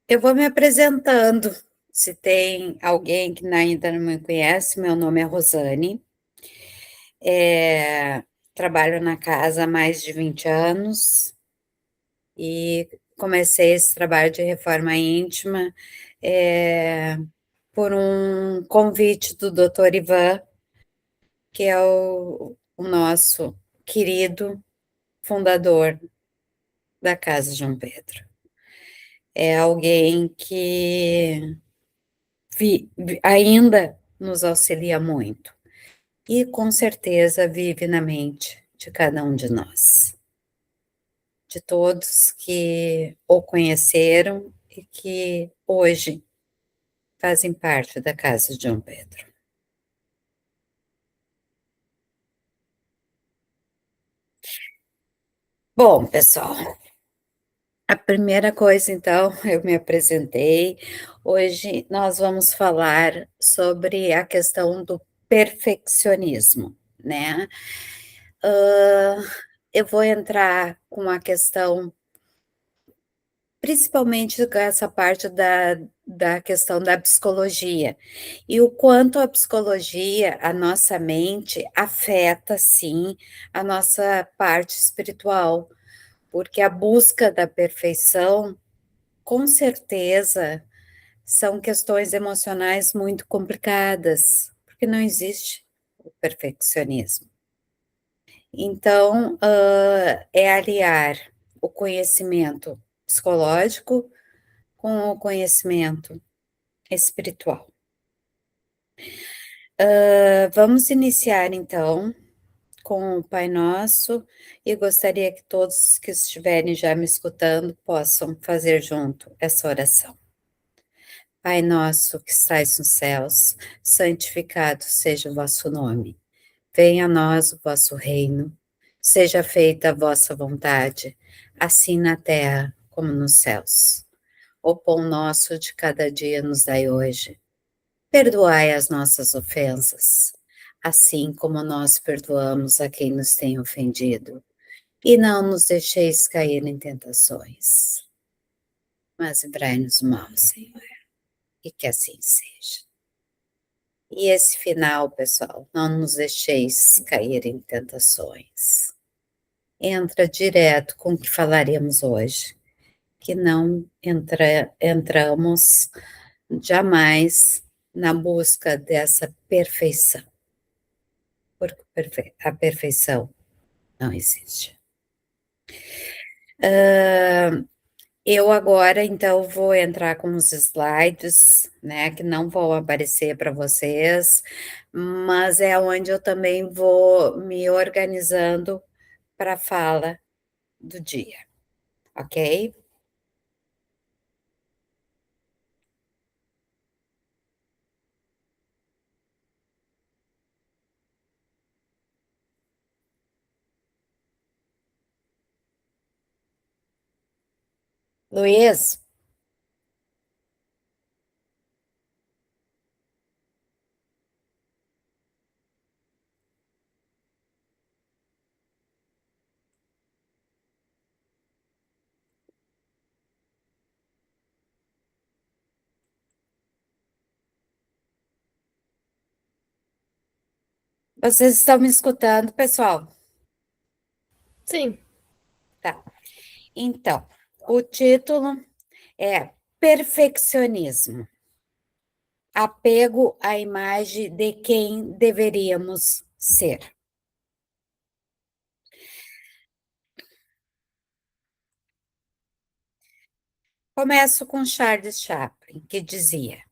Eu vou me apresentando. Se tem alguém que ainda não me conhece, meu nome é Rosane. Eh, Trabalho na casa há mais de 20 anos e comecei esse trabalho de reforma íntima, por um convite do doutor Ivan, que é o nosso querido fundador da Casa João Pedro. É alguém que ainda nos auxilia muito. E com certeza vive na mente de cada um de nós, de todos que o conheceram e que hoje fazem parte da Casa de Dom Pedro. Bom, pessoal, a primeira coisa, então, eu me apresentei. Hoje nós vamos falar sobre a questão do perfeccionismo, né? Hã, eu vou entrar com a questão. Principalmente com essa parte da questão da psicologia, e o quanto a psicologia, a nossa mente, afeta sim a nossa parte espiritual, porque a busca da perfeição, com certeza, são questões emocionais muito complicadas, porque não existe o perfeccionismo. Então, é aliar o conhecimento psicológico com o conhecimento espiritual. Vamos iniciar então com o Pai Nosso e gostaria que todos que estiverem já me escutando possam fazer junto essa oração. Pai nosso que estais nos céus, santificado seja o vosso nome. Venha a nós o vosso reino. Seja feita a vossa vontade, assim na terra como nos céus. O pão nosso de cada dia nos dai hoje. Perdoai as nossas ofensas, assim como nós perdoamos a quem nos tem ofendido. E não nos deixeis cair em tentações, mas livrai-nos do mal, Senhor, e que assim seja. E esse final, pessoal, não nos deixeis cair em tentações. Entra direto com o que falaremos hoje, que não entramos jamais na busca dessa perfeição, porque a perfeição não existe. Eu agora, então, vou entrar com os slides, né, que não vão aparecer para vocês, mas é onde eu também vou me organizando para a fala do dia, ok? Luiz, vocês estão me escutando, pessoal? Sim. Tá. Então, o título é Perfeccionismo. Apego à imagem de quem deveríamos ser. Começo com Charles Chaplin, que dizia: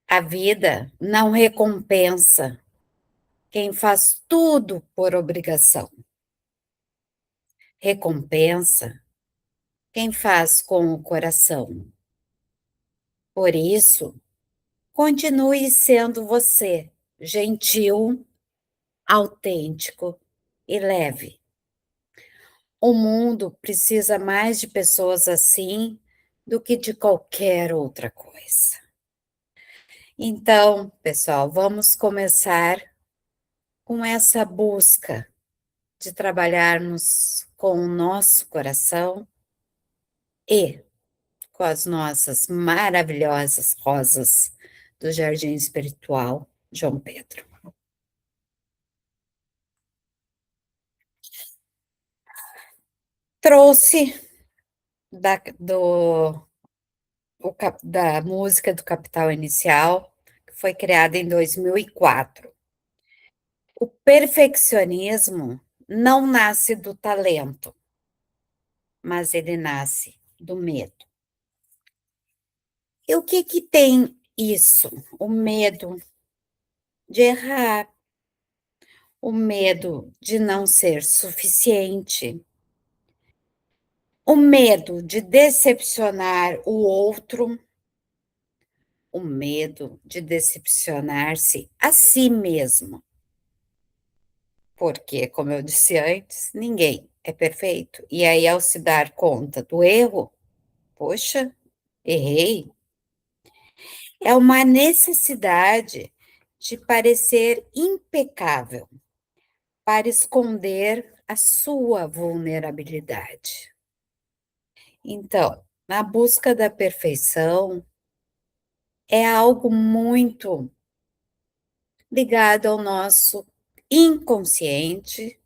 a vida não recompensa quem faz tudo por obrigação. Recompensa quem faz com o coração. Por isso, continue sendo você, gentil, autêntico e leve. O mundo precisa mais de pessoas assim do que de qualquer outra coisa. Então, pessoal, vamos começar com essa busca de trabalharmos com o nosso coração e com as nossas maravilhosas rosas do Jardim Espiritual João Pedro. Trouxe da música do Capital Inicial, que foi criada em 2004. O perfeccionismo não nasce do talento, mas ele nasce do medo. E o que que tem isso? O medo de errar, o medo de não ser suficiente, o medo de decepcionar o outro, o medo de decepcionar-se a si mesmo. Porque, como eu disse antes, ninguém é perfeito. E aí, ao se dar conta do erro, poxa, errei, é uma necessidade de parecer impecável para esconder a sua vulnerabilidade. Então, na busca da perfeição, é algo muito ligado ao nosso inconsciente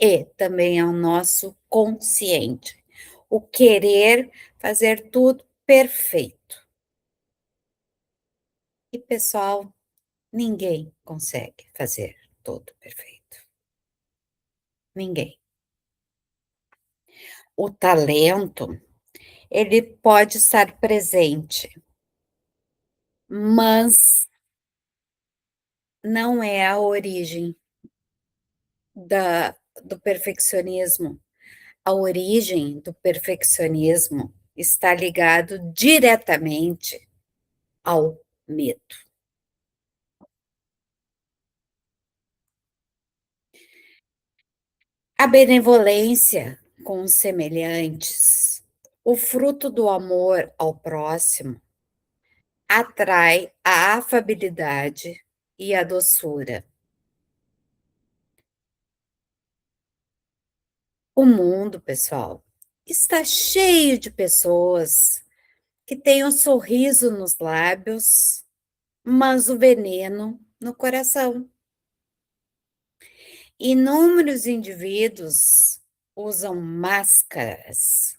e também ao nosso consciente. O querer fazer tudo perfeito. E, pessoal, ninguém consegue fazer tudo perfeito. Ninguém. O talento, ele pode estar presente, mas não é a origem do perfeccionismo. A origem do perfeccionismo está ligado diretamente ao medo. A benevolência com os semelhantes, o fruto do amor ao próximo, atrai a afabilidade e a doçura. O mundo, pessoal, está cheio de pessoas que têm um sorriso nos lábios, mas o veneno no coração. Inúmeros indivíduos usam máscaras,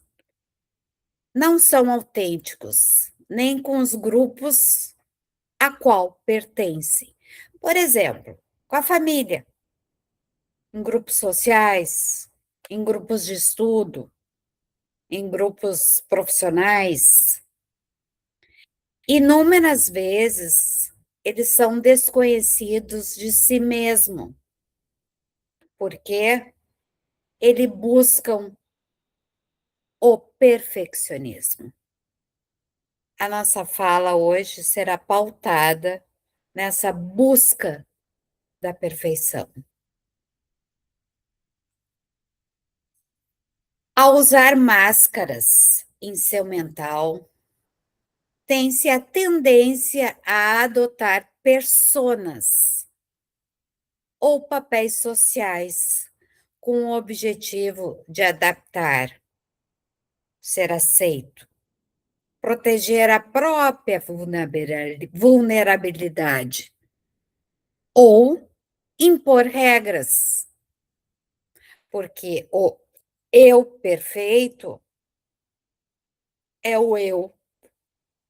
não são autênticos, nem com os grupos a qual pertencem. Por exemplo, com a família, em grupos sociais, em grupos de estudo, em grupos profissionais. Inúmeras vezes eles são desconhecidos de si mesmo, porque eles buscam o perfeccionismo. A nossa fala hoje será pautada nessa busca da perfeição. Ao usar máscaras em seu mental, tem-se a tendência a adotar personas ou papéis sociais com o objetivo de adaptar, ser aceito, proteger a própria vulnerabilidade ou impor regras, porque o eu perfeito é o eu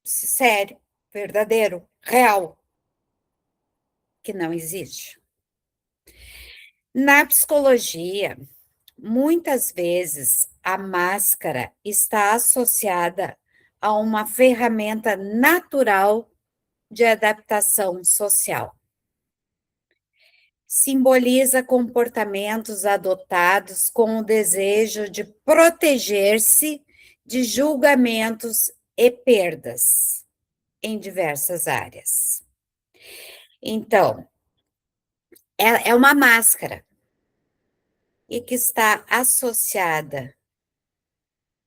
sério, verdadeiro, real, que não existe. Na psicologia, muitas vezes a máscara está associada a uma ferramenta natural de adaptação social. Simboliza comportamentos adotados com o desejo de proteger-se de julgamentos e perdas em diversas áreas. Então, é uma máscara e que está associada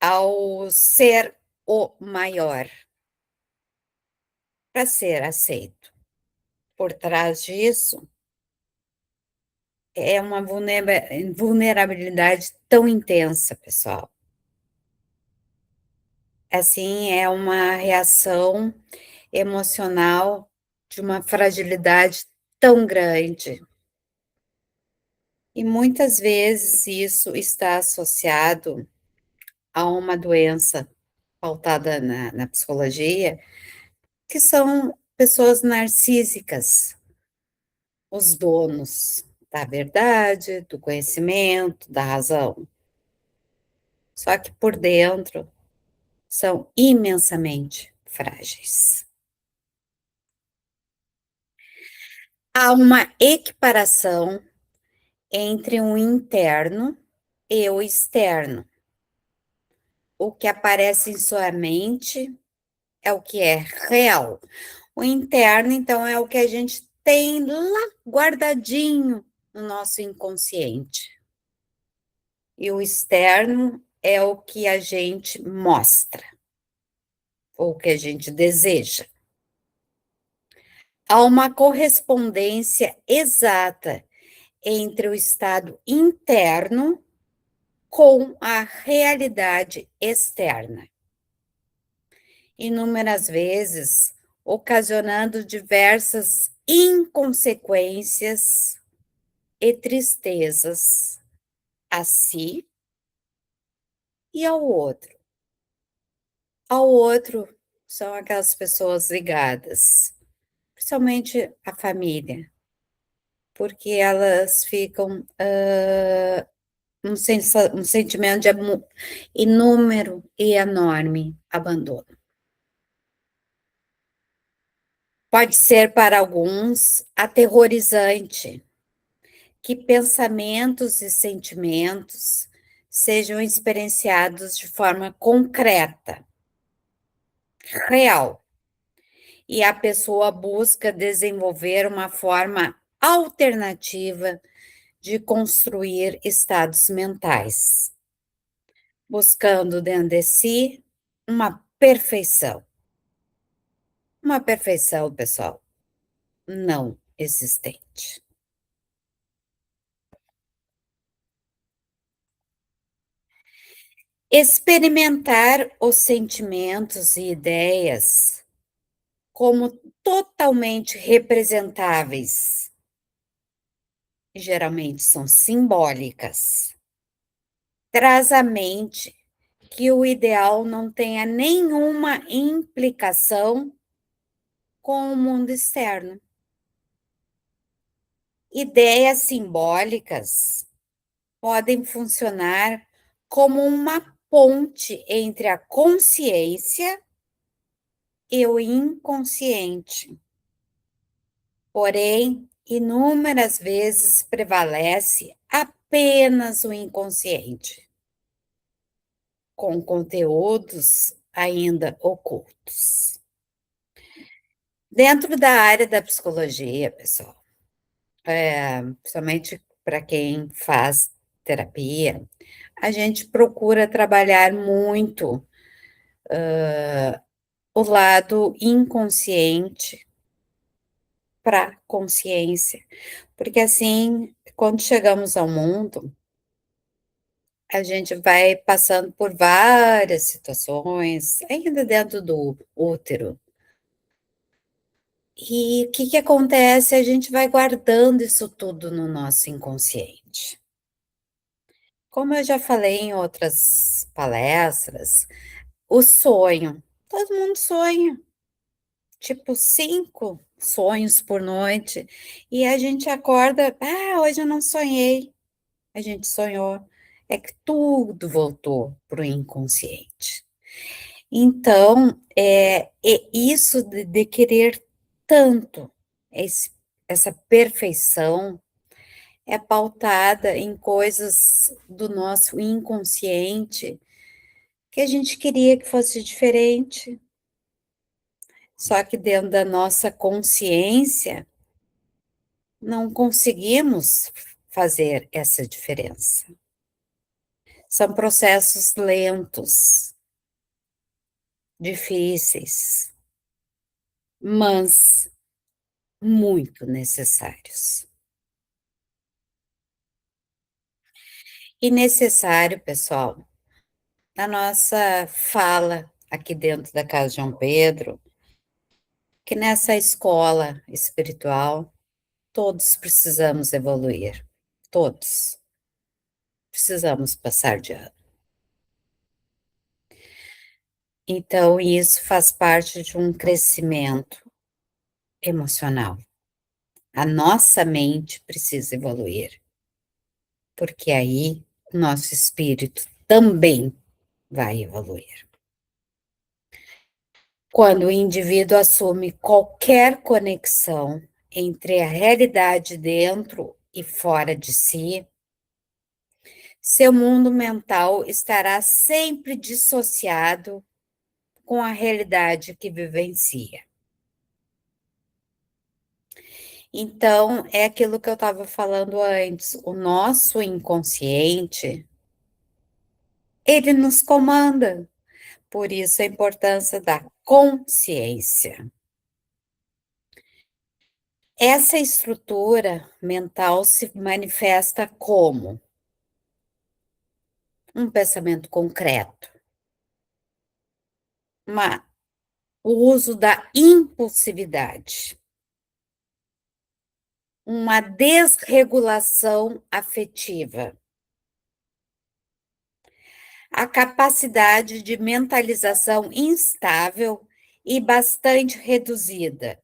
ao ser o maior para ser aceito. Por trás disso, é uma vulnerabilidade tão intensa, pessoal. assim, é uma reação emocional de uma fragilidade tão grande. E muitas vezes isso está associado a uma doença pautada na psicologia, que são pessoas narcísicas, os donos da verdade, do conhecimento, da razão. Só que por dentro são imensamente frágeis. Há uma equiparação entre o interno e o externo. O que aparece em sua mente é o que é real. O interno, então, é o que a gente tem lá guardadinho no nosso inconsciente. E o externo é o que a gente mostra, ou que a gente deseja. Há uma correspondência exata entre o estado interno com a realidade externa. Inúmeras vezes, ocasionando diversas inconsequências e tristezas a si e ao outro. Ao outro são aquelas pessoas ligadas, principalmente a família, porque elas ficam um sentimento de inúmero e enorme abandono. Pode ser para alguns aterrorizante que pensamentos e sentimentos sejam experienciados de forma concreta, real, e a pessoa busca desenvolver uma forma alternativa de construir estados mentais, buscando dentro de si uma perfeição, pessoal, não existente. Experimentar os sentimentos e ideias como totalmente representáveis, geralmente são simbólicas, traz à mente que o ideal não tenha nenhuma implicação com o mundo externo. Ideias simbólicas podem funcionar como uma ponte entre a consciência e o inconsciente. Porém, inúmeras vezes prevalece apenas o inconsciente, com conteúdos ainda ocultos. Dentro da área da psicologia, pessoal, principalmente para quem faz terapia, a gente procura trabalhar muito o lado inconsciente para consciência, porque assim, quando chegamos ao mundo, a gente vai passando por várias situações, ainda dentro do útero. E o que que acontece? A gente vai guardando isso tudo no nosso inconsciente. Como eu já falei em outras palestras, o sonho, todo mundo sonha, tipo 5 sonhos por noite, e a gente acorda, hoje eu não sonhei, a gente sonhou, é que tudo voltou para o inconsciente. Então, é isso de querer tanto essa perfeição é pautada em coisas do nosso inconsciente que a gente queria que fosse diferente. Só que dentro da nossa consciência, não conseguimos fazer essa diferença. São processos lentos, difíceis, mas muito necessários. E necessário, pessoal, na nossa fala aqui dentro da Casa João Pedro, que nessa escola espiritual todos precisamos evoluir, todos precisamos passar de ano. Então, isso faz parte de um crescimento emocional. A nossa mente precisa evoluir, porque aí o nosso espírito também vai evoluir. Quando o indivíduo assume qualquer conexão entre a realidade dentro e fora de si, seu mundo mental estará sempre dissociado com a realidade que vivencia. Então, é aquilo que eu estava falando antes, o nosso inconsciente, ele nos comanda, por isso a importância da consciência. Essa estrutura mental se manifesta como um pensamento concreto, o uso da impulsividade, uma desregulação afetiva, a capacidade de mentalização instável e bastante reduzida.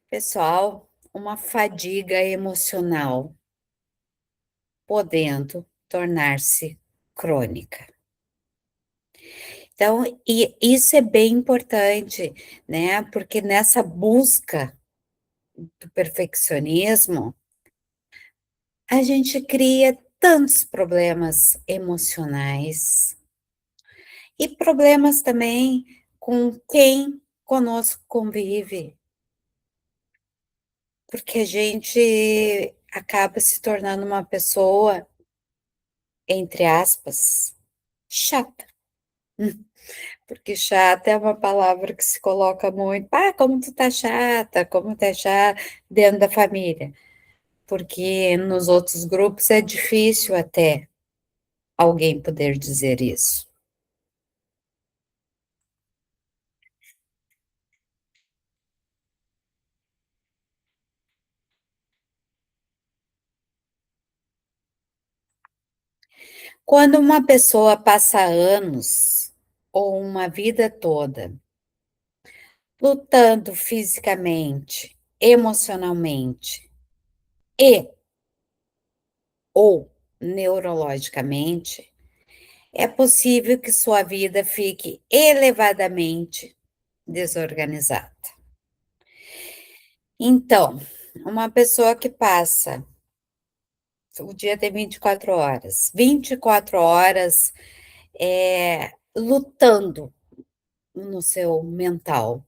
Pessoal, uma fadiga emocional, podendo tornar-se crônica. Então, e isso é bem importante, né? Porque nessa busca do perfeccionismo, a gente cria tantos problemas emocionais e problemas também com quem conosco convive, porque a gente acaba se tornando uma pessoa, entre aspas, chata. Porque chata é uma palavra que se coloca muito, como tu tá chata, como tá chata, dentro da família. Porque nos outros grupos é difícil até alguém poder dizer isso. Quando uma pessoa passa anos ou uma vida toda lutando fisicamente, emocionalmente e ou neurologicamente, é possível que sua vida fique elevadamente desorganizada. Então, uma pessoa que passa, o dia tem 24 horas lutando no seu mental,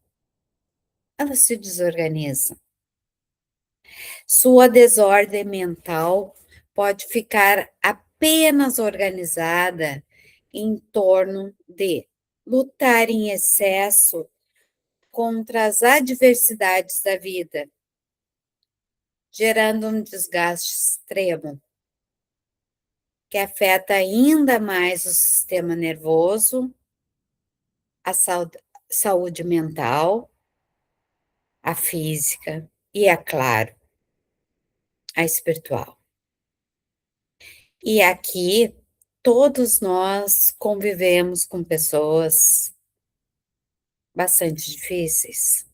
ela se desorganiza. Sua desordem mental pode ficar apenas organizada em torno de lutar em excesso contra as adversidades da vida, gerando um desgaste extremo, que afeta ainda mais o sistema nervoso, a saúde mental, a física e, é claro, a espiritual. E aqui, todos nós convivemos com pessoas bastante difíceis.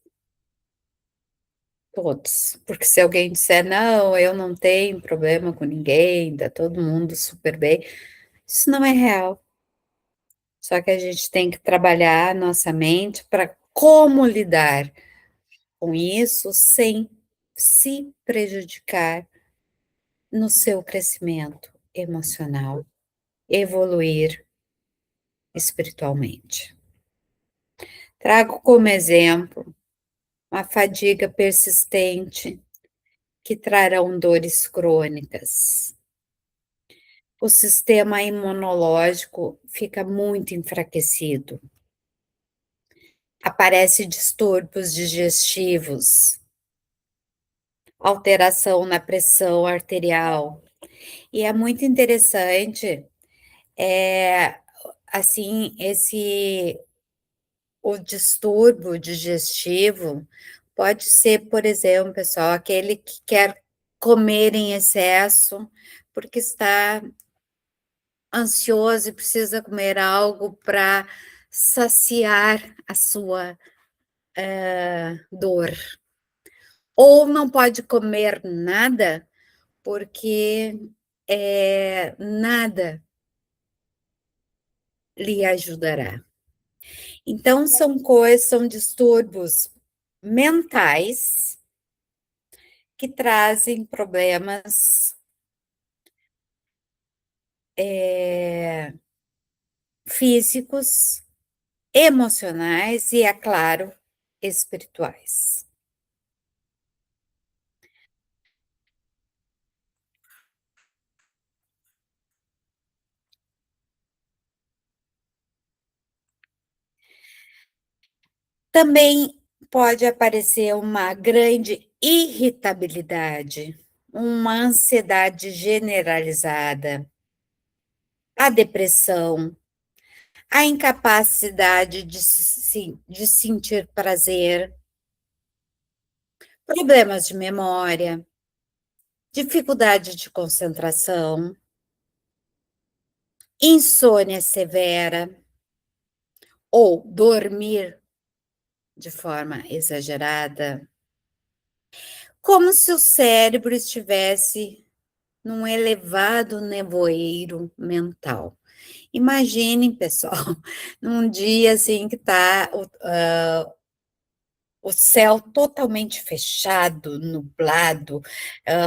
Todos. Porque se alguém disser, não, eu não tenho problema com ninguém, tá todo mundo super bem, isso não é real. Só que a gente tem que trabalhar a nossa mente para como lidar com isso sem se prejudicar no seu crescimento emocional, evoluir espiritualmente. Trago como exemplo uma fadiga persistente que trarão dores crônicas. O sistema imunológico fica muito enfraquecido. Aparecem distúrbios digestivos, alteração na pressão arterial. E é muito interessante assim, o distúrbio digestivo pode ser, por exemplo, pessoal, aquele que quer comer em excesso, porque está ansioso e precisa comer algo para saciar a sua, dor. Ou não pode comer nada, porque, nada lhe ajudará. Então são distúrbios mentais que trazem problemas, físicos, emocionais e, é claro, espirituais. Também pode aparecer uma grande irritabilidade, uma ansiedade generalizada, a depressão, a incapacidade de sentir prazer, problemas de memória, dificuldade de concentração, insônia severa ou dormir de forma exagerada, como se o cérebro estivesse num elevado nevoeiro mental. Imaginem, pessoal, num dia assim que está o céu totalmente fechado, nublado,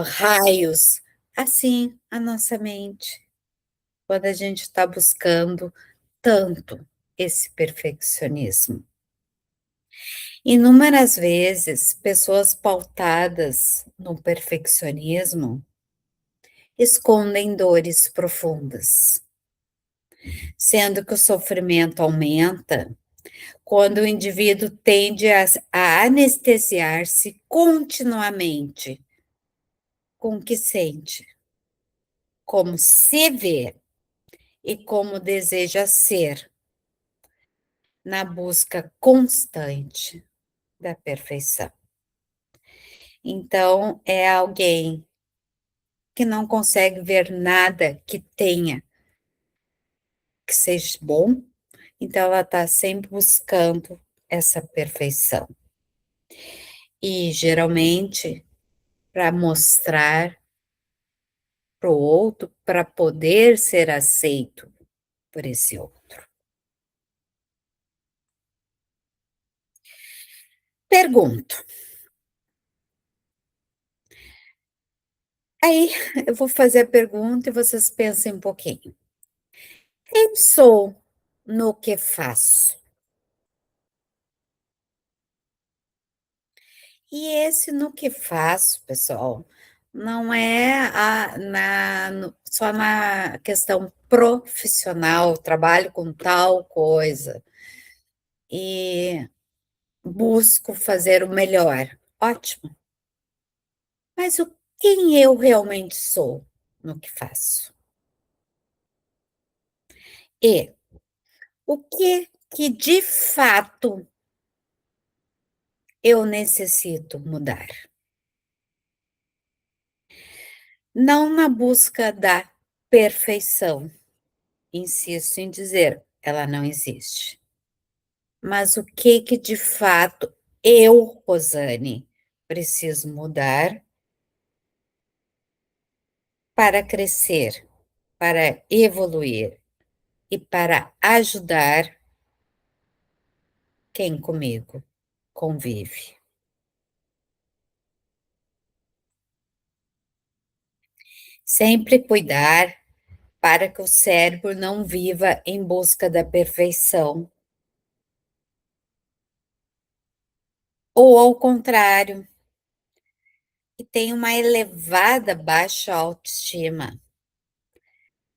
raios, assim a nossa mente, quando a gente está buscando tanto esse perfeccionismo. Inúmeras vezes, pessoas pautadas no perfeccionismo escondem dores profundas, sendo que o sofrimento aumenta quando o indivíduo tende a anestesiar-se continuamente com o que sente, como se vê e como deseja ser, na busca constante da perfeição. Então, é alguém que não consegue ver nada que tenha que seja bom, então ela está sempre buscando essa perfeição. E geralmente para mostrar para o outro, para poder ser aceito por esse outro. Pergunto, aí eu vou fazer a pergunta e vocês pensem um pouquinho. Quem sou no que faço? E esse no que faço, pessoal, não é só na questão profissional, trabalho com tal coisa e busco fazer o melhor. Ótimo. Mas quem eu realmente sou no que faço? E o que de fato eu necessito mudar? Não na busca da perfeição, insisto em dizer, ela não existe. Mas o que de fato eu, Rosane, preciso mudar para crescer, para evoluir e para ajudar quem comigo convive. Sempre cuidar para que o cérebro não viva em busca da perfeição. Ou ao contrário, que tem uma elevada baixa autoestima,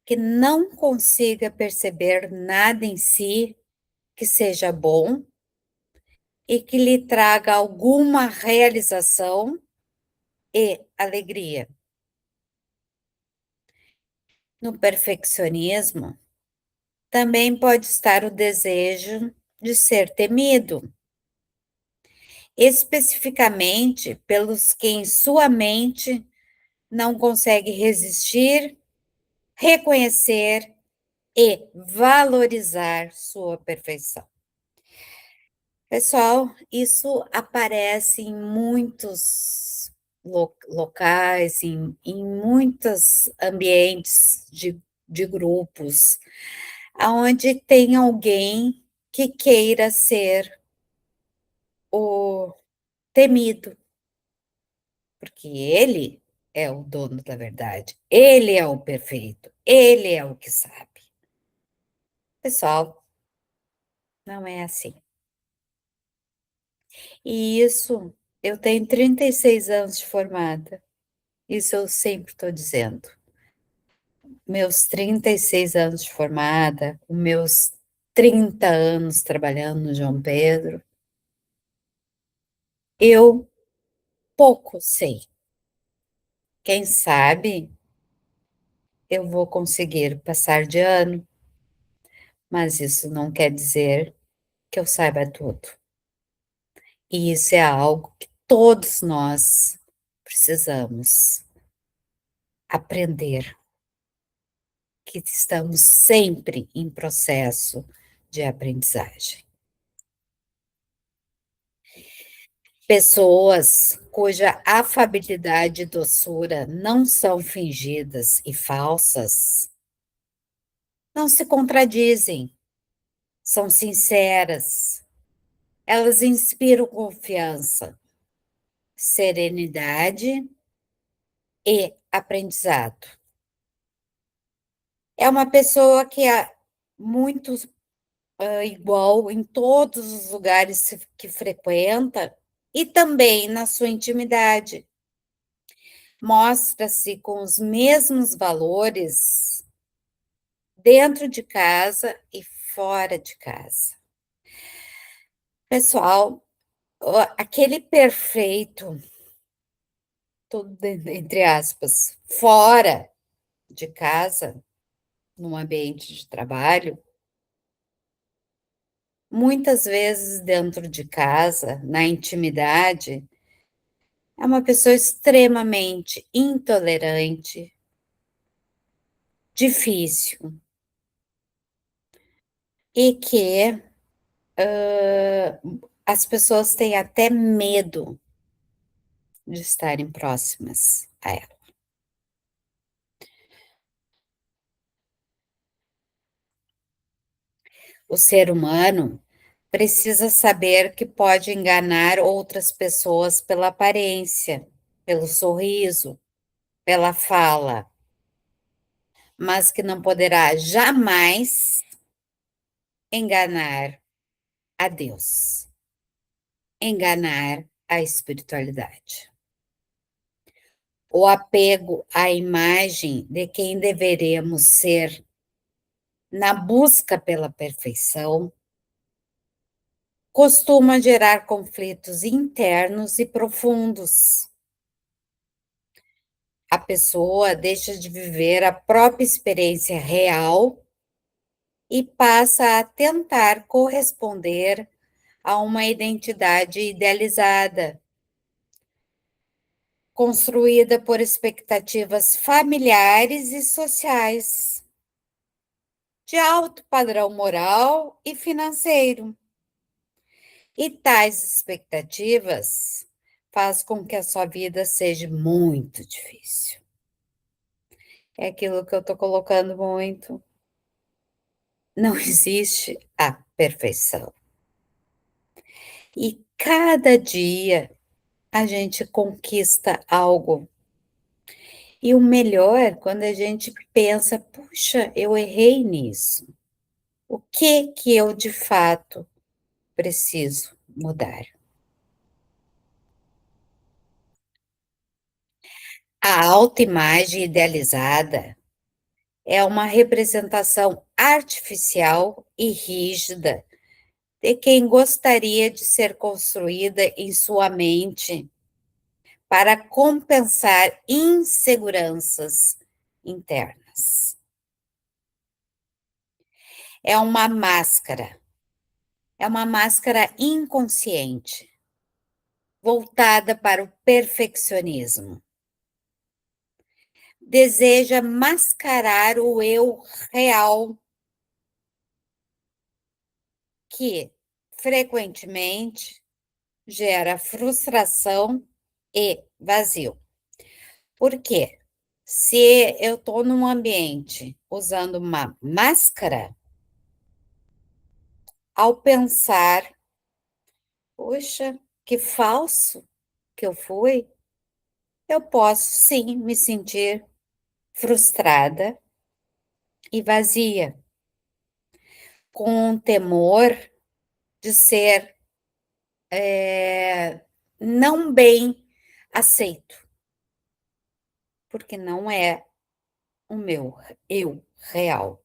que não consiga perceber nada em si que seja bom e que lhe traga alguma realização e alegria. No perfeccionismo, Também pode estar o desejo de ser temido, especificamente pelos que em sua mente não consegue resistir, reconhecer e valorizar sua perfeição. Pessoal, isso aparece em muitos locais, em muitos ambientes de grupos, aonde tem alguém que queira ser o temido, porque ele é o dono da verdade, ele é o perfeito, ele é o que sabe. Pessoal, não é assim. E isso, eu tenho 36 anos de formada, isso eu sempre estou dizendo. Meus 36 anos de formada, os meus 30 anos trabalhando no João Pedro, eu pouco sei. Quem sabe eu vou conseguir passar de ano, mas isso não quer dizer que eu saiba tudo. E isso é algo que todos nós precisamos aprender, que estamos sempre em processo de aprendizagem. Pessoas cuja afabilidade e doçura não são fingidas e falsas, não se contradizem, são sinceras, elas inspiram confiança, serenidade e aprendizado. É uma pessoa que é muito igual em todos os lugares que frequenta e também na sua intimidade. Mostra-se com os mesmos valores dentro de casa e fora de casa. Pessoal, aquele perfeito, tudo entre aspas, fora de casa, num ambiente de trabalho, muitas vezes dentro de casa, na intimidade, é uma pessoa extremamente intolerante, difícil, e que as pessoas têm até medo de estarem próximas a ela. O ser humano precisa saber que pode enganar outras pessoas pela aparência, pelo sorriso, pela fala, mas que não poderá jamais enganar a Deus, enganar a espiritualidade. O apego à imagem de quem deveremos ser na busca pela perfeição costuma gerar conflitos internos e profundos. A pessoa deixa de viver a própria experiência real e passa a tentar corresponder a uma identidade idealizada, construída por expectativas familiares e sociais, de alto padrão moral e financeiro. E tais expectativas faz com que a sua vida seja muito difícil. É aquilo que eu estou colocando muito. Não existe a perfeição. E cada dia a gente conquista algo. E o melhor, quando a gente pensa, puxa, eu errei nisso. O que eu de fato preciso mudar? A autoimagem idealizada é uma representação artificial e rígida de quem gostaria de ser construída em sua mente para compensar inseguranças internas. é uma máscara inconsciente, voltada para o perfeccionismo. Deseja mascarar o eu real, que frequentemente gera frustração e vazio. Por quê? Se eu estou num ambiente usando uma máscara, ao pensar, puxa, que falso que eu fui, eu posso sim me sentir frustrada e vazia, com temor de ser não bem aceito, porque não é o meu eu real.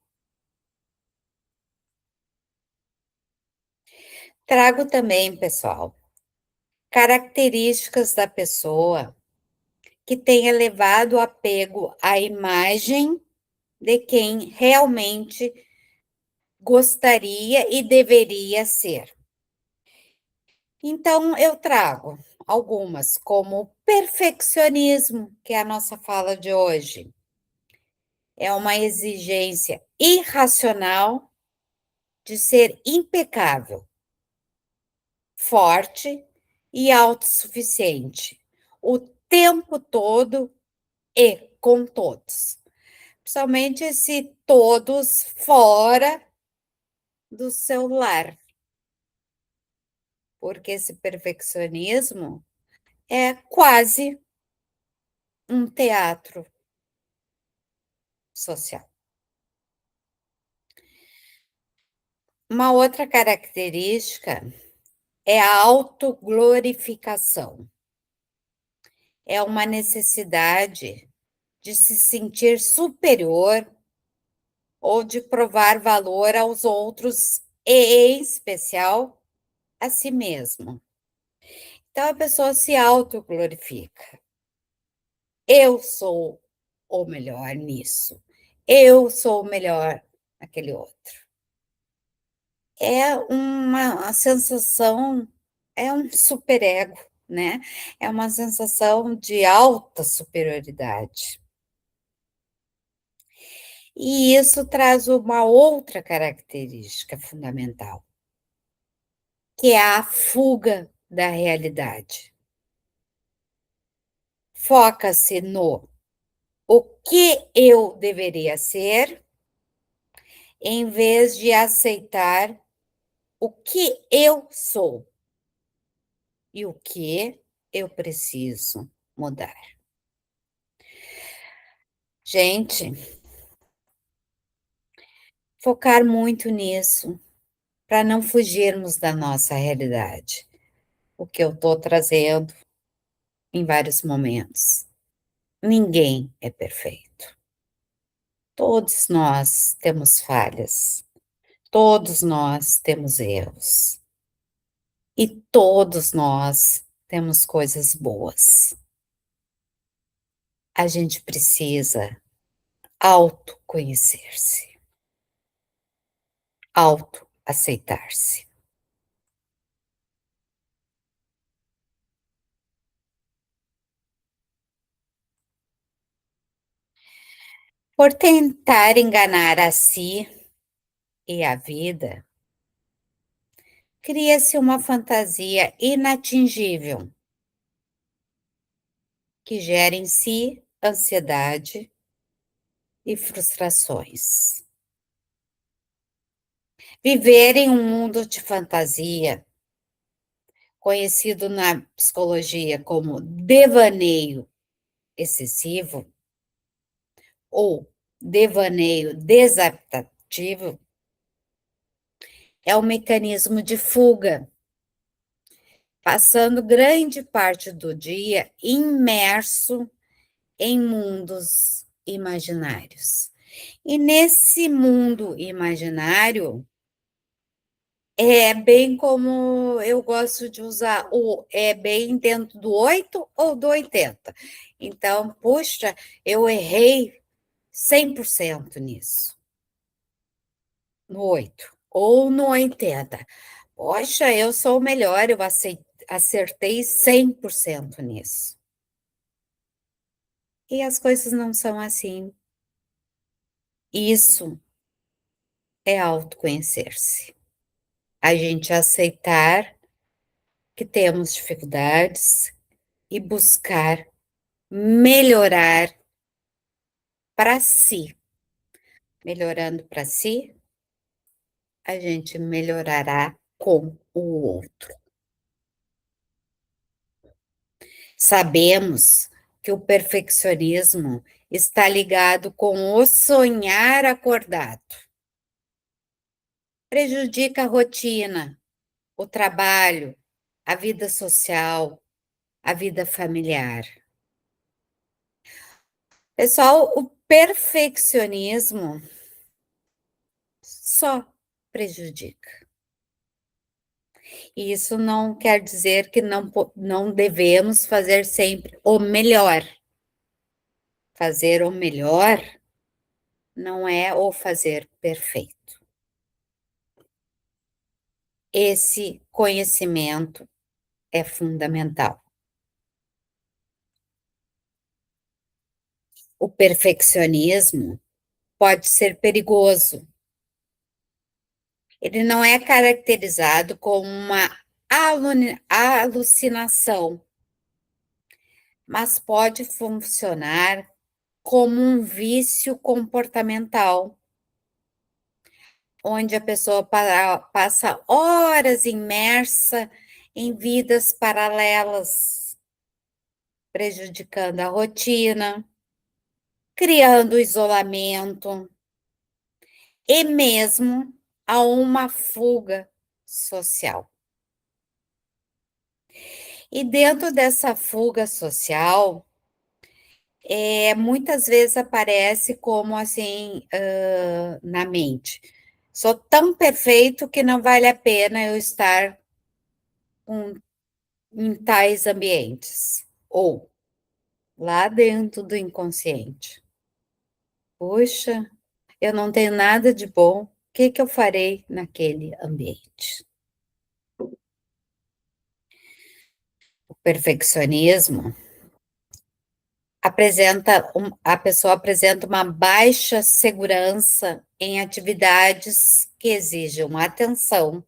Trago também, pessoal, características da pessoa que tem elevado apego à imagem de quem realmente gostaria e deveria ser. Então, eu trago algumas, como o perfeccionismo, que é a nossa fala de hoje. É uma exigência irracional de ser impecável, forte e autossuficiente o tempo todo e com todos. Principalmente se todos fora do seu lar. Porque esse perfeccionismo é quase um teatro social. Uma outra característica é a autoglorificação. É uma necessidade de se sentir superior ou de provar valor aos outros e, em especial, a si mesmo. Então, a pessoa se autoglorifica. Eu sou o melhor nisso. Eu sou o melhor naquele outro. É uma sensação, é um superego, né? É uma sensação de alta superioridade. E isso traz uma outra característica fundamental, que é a fuga da realidade. Foca-se no o que eu deveria ser, em vez de aceitar o que eu sou e o que eu preciso mudar. Gente, focar muito nisso, para não fugirmos da nossa realidade. O que eu estou trazendo em vários momentos. Ninguém é perfeito. Todos nós temos falhas. Todos nós temos erros. E todos nós temos coisas boas. A gente precisa autoconhecer-se, autoaceitar-se. Por tentar enganar a si e a vida, cria-se uma fantasia inatingível que gera em si ansiedade e frustrações. Viver em um mundo de fantasia, conhecido na psicologia como devaneio excessivo ou devaneio desadaptativo, é um mecanismo de fuga, passando grande parte do dia imerso em mundos imaginários. E nesse mundo imaginário, é bem como eu gosto de usar o é bem dentro do 8 ou do 80. Então, puxa, eu errei 100% nisso. no 8 ou no 80. Poxa, eu sou o melhor, eu acertei 100% nisso. E as coisas não são assim. Isso é autoconhecer-se. A gente aceitar que temos dificuldades e buscar melhorar para si. Melhorando para si, a gente melhorará com o outro. Sabemos que o perfeccionismo está ligado com o sonhar acordado. Prejudica a rotina, o trabalho, a vida social, a vida familiar. Pessoal, o perfeccionismo só prejudica. E isso não quer dizer que não devemos fazer sempre o melhor. Fazer o melhor não é o fazer perfeito. Esse conhecimento é fundamental. O perfeccionismo pode ser perigoso. Ele não é caracterizado como uma alucinação, mas pode funcionar como um vício comportamental, onde a pessoa passa horas imersa em vidas paralelas, prejudicando a rotina, criando isolamento e mesmo a uma fuga social. E dentro dessa fuga social, muitas vezes aparece como assim, na mente. Sou tão perfeito que não vale a pena eu estar em tais ambientes. Ou lá dentro do inconsciente. Puxa, eu não tenho nada de bom. O que que eu farei naquele ambiente? O perfeccionismo a pessoa apresenta uma baixa segurança em atividades que exigem atenção,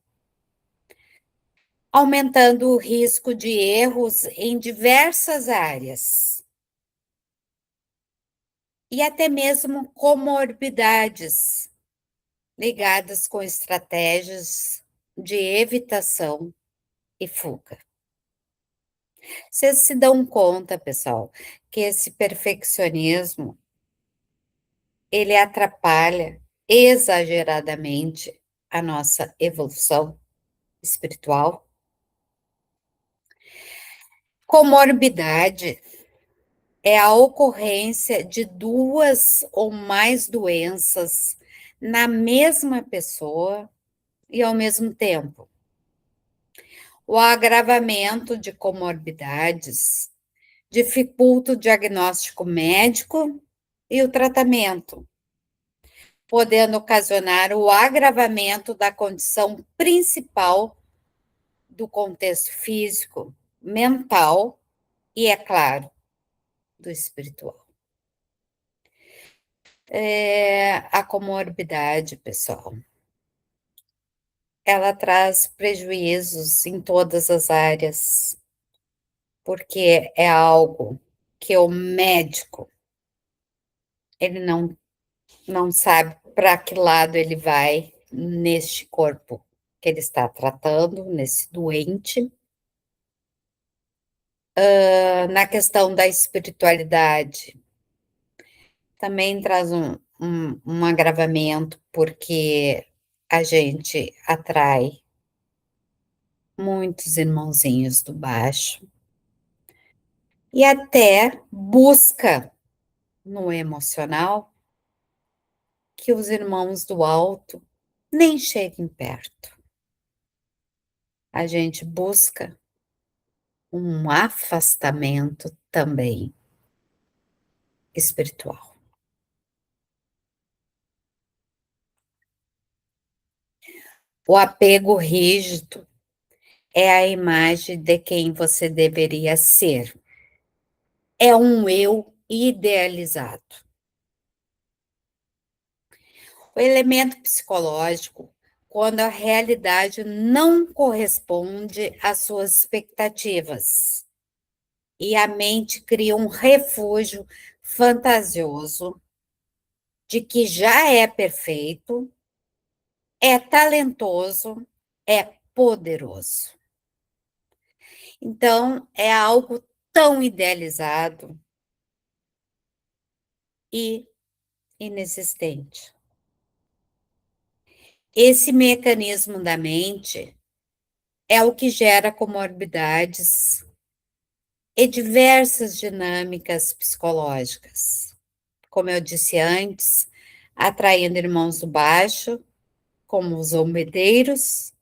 aumentando o risco de erros em diversas áreas e até mesmo comorbidades ligadas com estratégias de evitação e fuga. Vocês se dão conta, pessoal, que esse perfeccionismo ele atrapalha exageradamente a nossa evolução espiritual? Comorbidade é a ocorrência de duas ou mais doenças na mesma pessoa e ao mesmo tempo. O agravamento de comorbidades dificulta o diagnóstico médico e o tratamento, podendo ocasionar o agravamento da condição principal do contexto físico, mental e, é claro, do espiritual. A comorbidade, pessoal, ela traz prejuízos em todas as áreas, porque é algo que o médico, ele não sabe para que lado ele vai neste corpo que ele está tratando, nesse doente. Na questão da espiritualidade, também traz um agravamento, porque a gente atrai muitos irmãozinhos do baixo e até busca no emocional que os irmãos do alto nem cheguem perto. A gente busca um afastamento também espiritual. O apego rígido é a imagem de quem você deveria ser. É um eu idealizado. O elemento psicológico, quando a realidade não corresponde às suas expectativas. E a mente cria um refúgio fantasioso de que já é perfeito, é talentoso, é poderoso. Então, é algo tão idealizado e inexistente. Esse mecanismo da mente é o que gera comorbidades e diversas dinâmicas psicológicas. Como eu disse antes, atraindo irmãos do baixo, como os zombeteiros,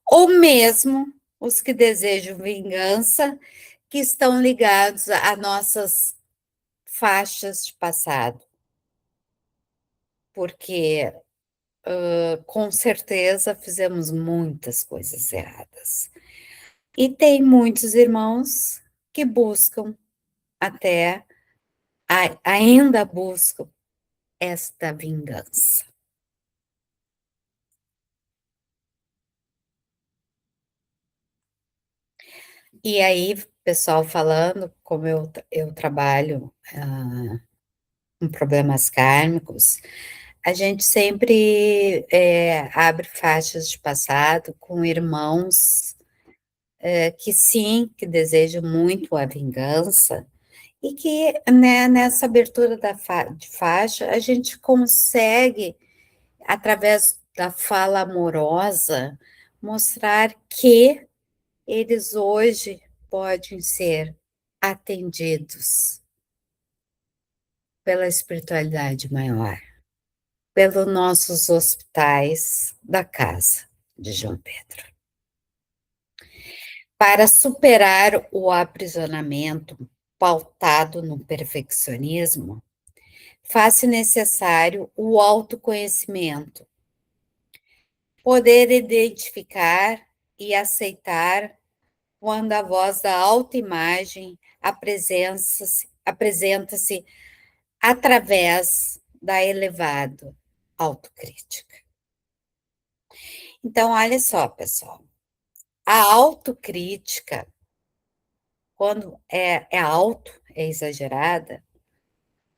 ou mesmo os que desejam vingança, que estão ligados a nossas faixas de passado. Porque, com certeza, fizemos muitas coisas erradas. E tem muitos irmãos que buscam até, ainda buscam esta vingança. E aí, pessoal falando, como eu trabalho com problemas kármicos, a gente sempre abre faixas de passado com irmãos que sim, que desejam muito a vingança, e que né, nessa abertura de faixa a gente consegue, através da fala amorosa, mostrar que eles hoje podem ser atendidos pela espiritualidade maior, pelos nossos hospitais da casa de João Pedro. Para superar o aprisionamento pautado no perfeccionismo, faz-se necessário o autoconhecimento, poder identificar e aceitar quando a voz da autoimagem apresenta-se através da elevada autocrítica. Então, olha só, pessoal, a autocrítica, quando é exagerada,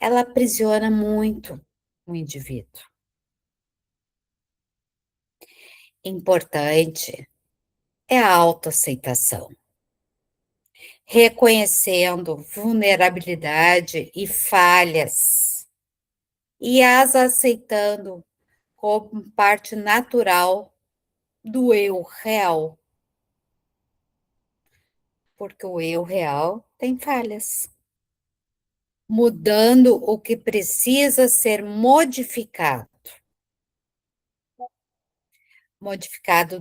ela aprisiona muito o indivíduo. Importante é a autoaceitação, reconhecendo vulnerabilidade e falhas, e as aceitando como parte natural do eu real, porque o eu real tem falhas, mudando o que precisa ser modificado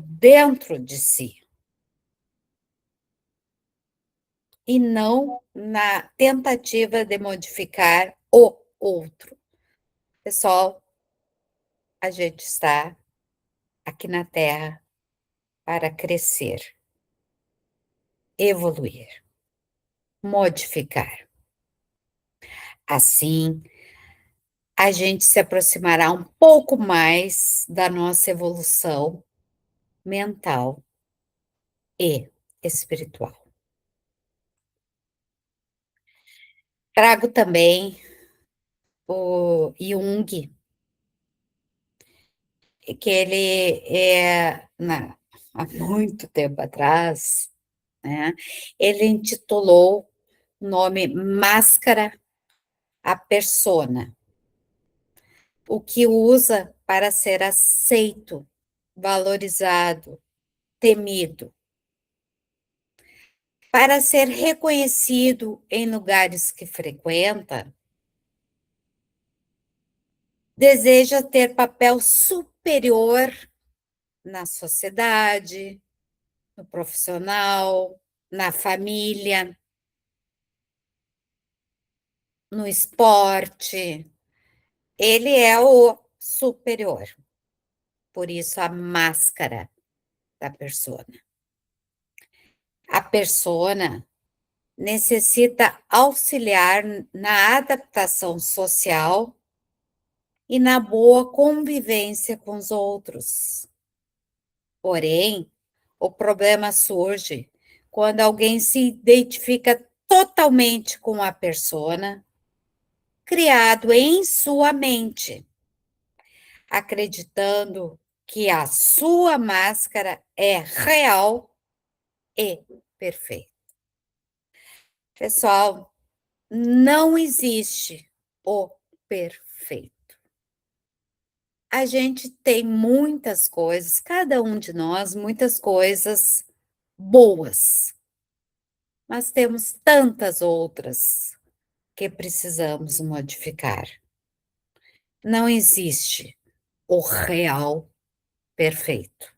dentro de si, e não na tentativa de modificar o outro. Pessoal, a gente está aqui na Terra para crescer, evoluir, modificar. Assim, a gente se aproximará um pouco mais da nossa evolução mental e espiritual. Trago também o Jung, que ele há muito tempo atrás, né, ele intitulou o nome Máscara à Persona, o que usa para ser aceito, valorizado, temido, para ser reconhecido em lugares que frequenta, deseja ter papel superior na sociedade, no profissional, na família, no esporte. Ele é o superior. por isso a máscara da persona. A persona necessita auxiliar na adaptação social e na boa convivência com os outros. Porém, o problema surge quando alguém se identifica totalmente com a persona criado em sua mente, acreditando que a sua máscara é real e perfeita. Pessoal, não existe o perfeito. A gente tem muitas coisas, cada um de nós, muitas coisas boas, mas temos tantas outras que precisamos modificar. Não existe o real perfeito.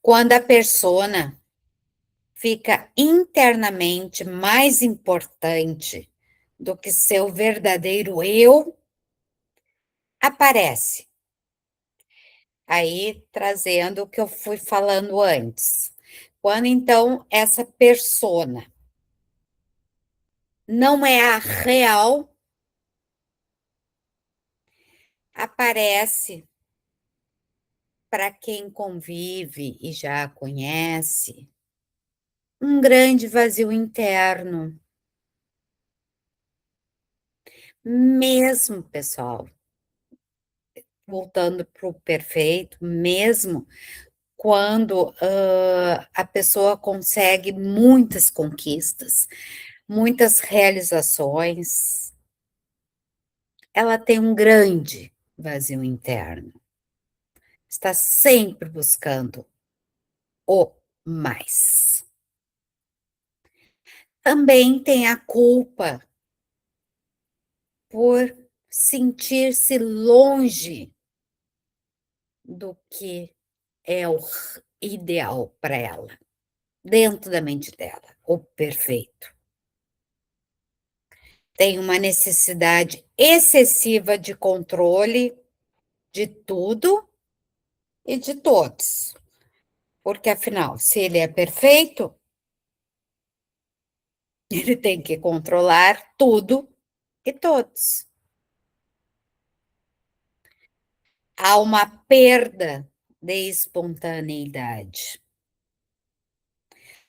Quando a persona fica internamente mais importante do que seu verdadeiro eu, aparece. Aí, trazendo o que eu fui falando antes. Quando, então, essa persona não é a real, aparece para quem convive e já conhece um grande vazio interno. Mesmo, pessoal, voltando para o perfeito, mesmo quando a pessoa consegue muitas conquistas, muitas realizações, ela tem um grande vazio interno. Está sempre buscando o mais. Também tem a culpa por sentir-se longe do que é o ideal para ela, dentro da mente dela, o perfeito. Tem uma necessidade excessiva de controle de tudo e de todos. Porque, afinal, se ele é perfeito, ele tem que controlar tudo e todos. Há uma perda de espontaneidade,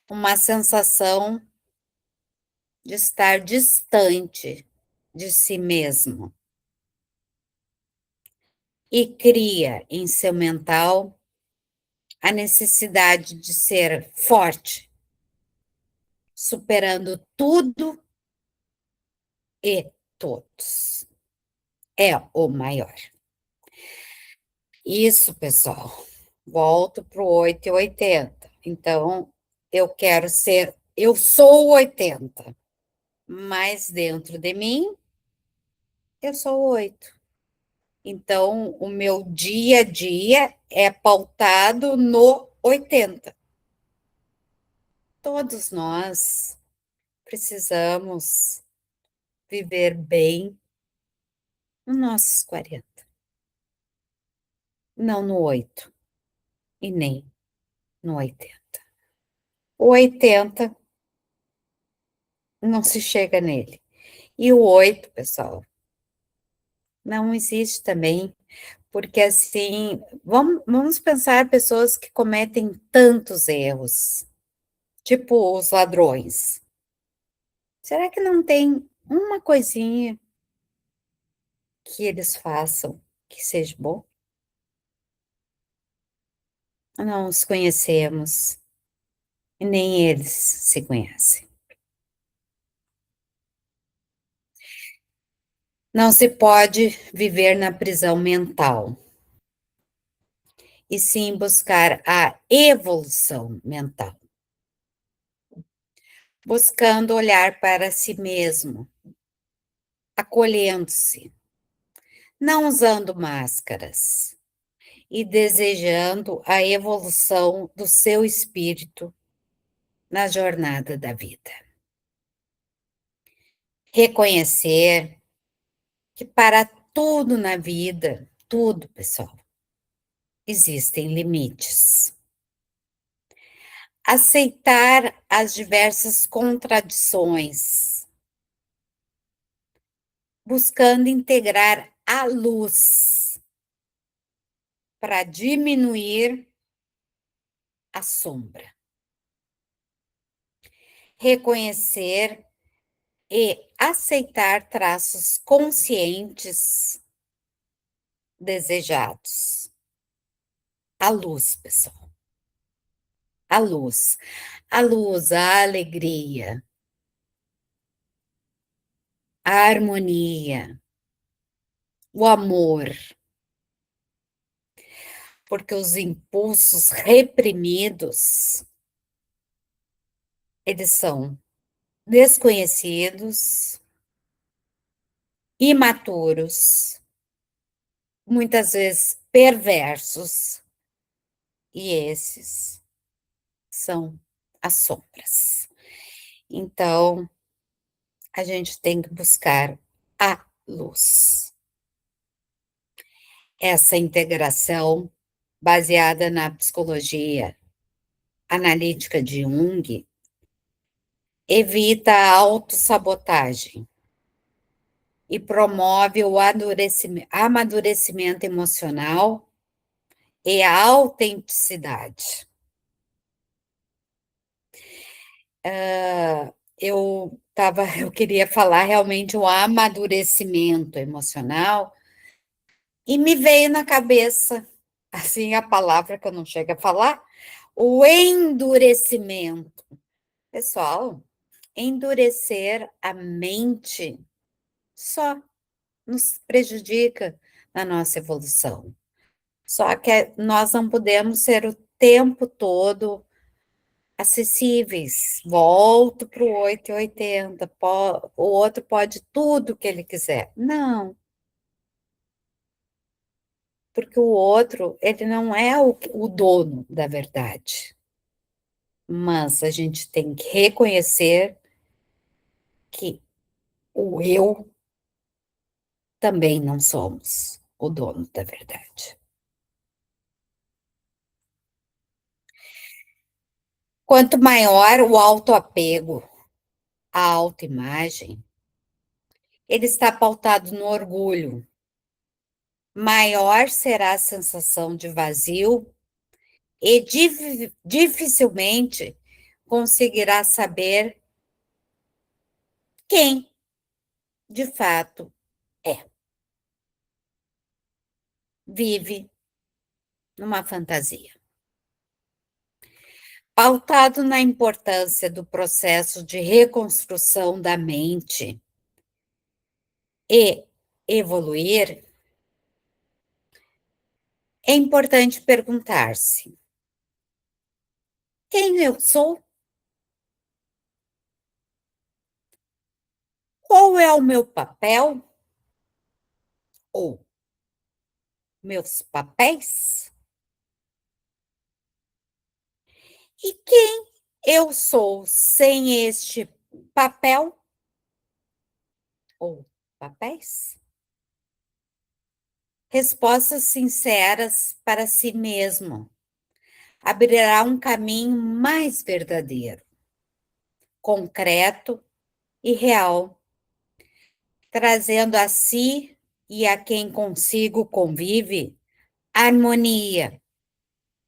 uma sensação de estar distante de si mesmo. E cria em seu mental a necessidade de ser forte, superando tudo e todos. É o maior. Isso, pessoal. Volto para o 8 e 80. Então, eu sou 80, mas dentro de mim, eu sou 8. Então, o meu dia a dia é pautado no 80. Todos nós precisamos viver bem nos nossos 40, não no 8 e nem no 80. O 80 não se chega nele. E o 8, pessoal, não existe também, porque assim, vamos pensar pessoas que cometem tantos erros, tipo os ladrões. Será que não tem uma coisinha que eles façam que seja bom? Não os conhecemos e nem eles se conhecem. Não se pode viver na prisão mental, e sim buscar a evolução mental, buscando olhar para si mesmo, acolhendo-se, não usando máscaras e desejando a evolução do seu espírito na jornada da vida. Reconhecer que para tudo na vida, tudo, pessoal, existem limites. Aceitar as diversas contradições, buscando integrar a luz para diminuir a sombra. Reconhecer e aceitar traços conscientes desejados. A luz, pessoal. A luz. A luz, a alegria, a harmonia, o amor. Porque os impulsos reprimidos, eles são desconhecidos, imaturos, muitas vezes perversos, e esses são as sombras. Então, a gente tem que buscar a luz. Essa integração baseada na psicologia analítica de Jung evita a autossabotagem e promove o amadurecimento emocional e a autenticidade. Eu queria falar realmente o amadurecimento emocional e me veio na cabeça, assim, a palavra que eu não chego a falar, o endurecimento. Pessoal, endurecer a mente só nos prejudica na nossa evolução. Só que nós não podemos ser o tempo todo acessíveis. Volto para o 880, o outro pode tudo que ele quiser. Não, porque o outro, ele não é o dono da verdade. Mas a gente tem que reconhecer que o eu também não somos o dono da verdade. Quanto maior o autoapego, a autoimagem, ele está pautado no orgulho. Maior será a sensação de vazio e dificilmente conseguirá saber quem de fato é. Vive numa fantasia. Pautado na importância do processo de reconstrução da mente e evoluir, é importante perguntar-se: quem eu sou? Qual é o meu papel? Ou meus papéis? E quem eu sou sem este papel ou papéis? Respostas sinceras para si mesmo abrirá um caminho mais verdadeiro, concreto e real, trazendo a si e a quem consigo convive harmonia,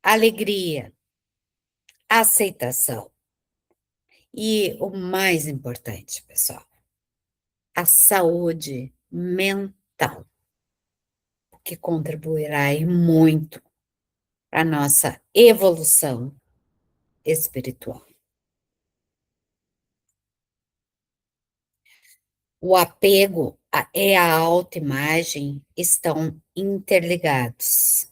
alegria, aceitação. E o mais importante, pessoal, a saúde mental, que contribuirá e muito para a nossa evolução espiritual. O apego e a autoimagem estão interligados,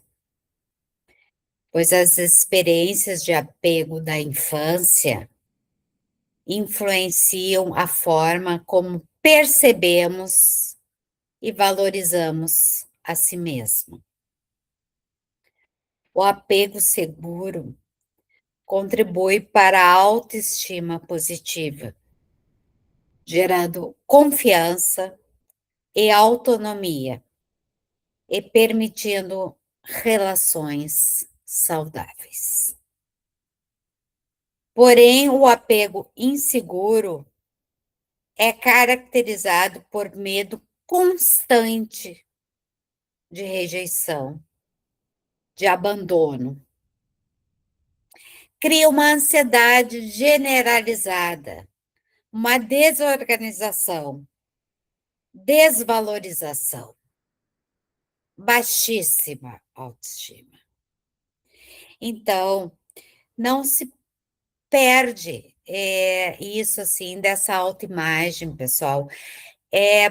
pois as experiências de apego da infância influenciam a forma como percebemos e valorizamos a si mesmo. O apego seguro contribui para a autoestima positiva, gerando confiança e autonomia, e permitindo relações saudáveis. Porém, o apego inseguro é caracterizado por medo constante de rejeição, de abandono. Cria uma ansiedade generalizada, uma desorganização, desvalorização, baixíssima autoestima. Então, não se perde isso assim dessa autoimagem, pessoal.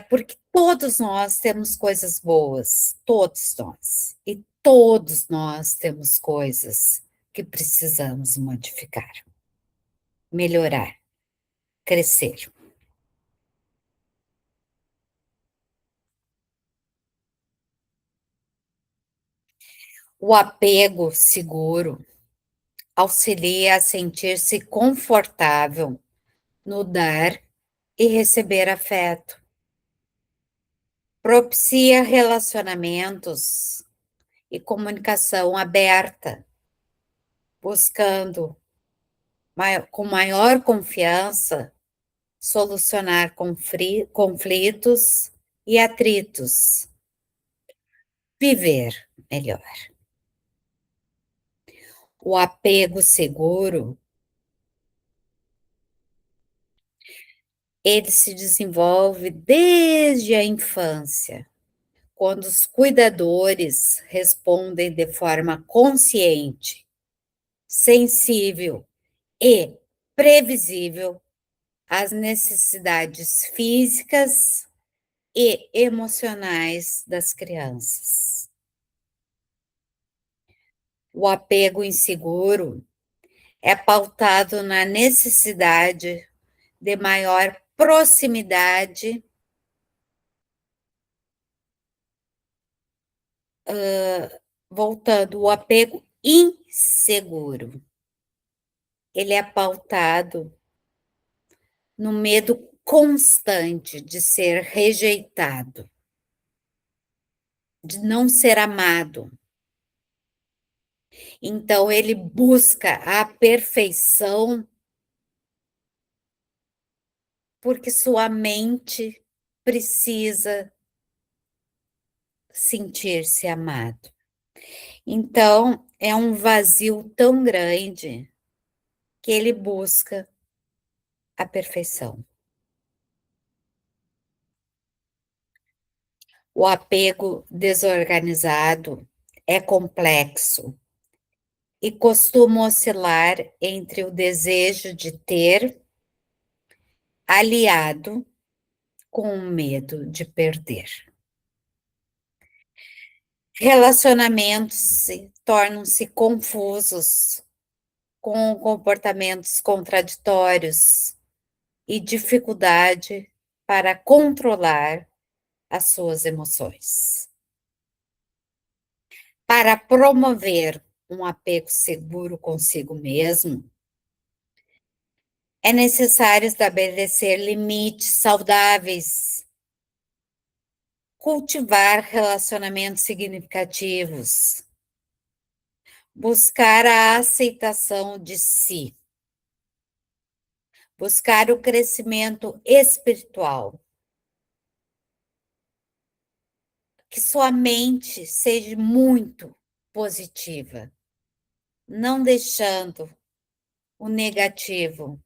Porque todos nós temos coisas boas, todos nós. E todos nós temos coisas que precisamos modificar, melhorar, crescer. O apego seguro auxilia a sentir-se confortável no dar e receber afeto. Propicia relacionamentos e comunicação aberta, buscando com maior confiança solucionar conflitos e atritos, viver melhor. O apego seguro, ele se desenvolve desde a infância, quando os cuidadores respondem de forma consciente, sensível e previsível às necessidades físicas e emocionais das crianças. O apego inseguro é pautado na necessidade de maior proximidade, voltando, o apego inseguro. Ele é pautado no medo constante de ser rejeitado, de não ser amado. Então, ele busca a perfeição porque sua mente precisa sentir-se amado. Então, é um vazio tão grande que ele busca a perfeição. O apego desorganizado é complexo e costuma oscilar entre o desejo de ter aliado com o medo de perder. Relacionamentos tornam-se confusos, com comportamentos contraditórios e dificuldade para controlar as suas emoções. Para promover um apego seguro consigo mesmo, é necessário estabelecer limites saudáveis, cultivar relacionamentos significativos, buscar a aceitação de si, buscar o crescimento espiritual, que sua mente seja muito positiva, não deixando o negativo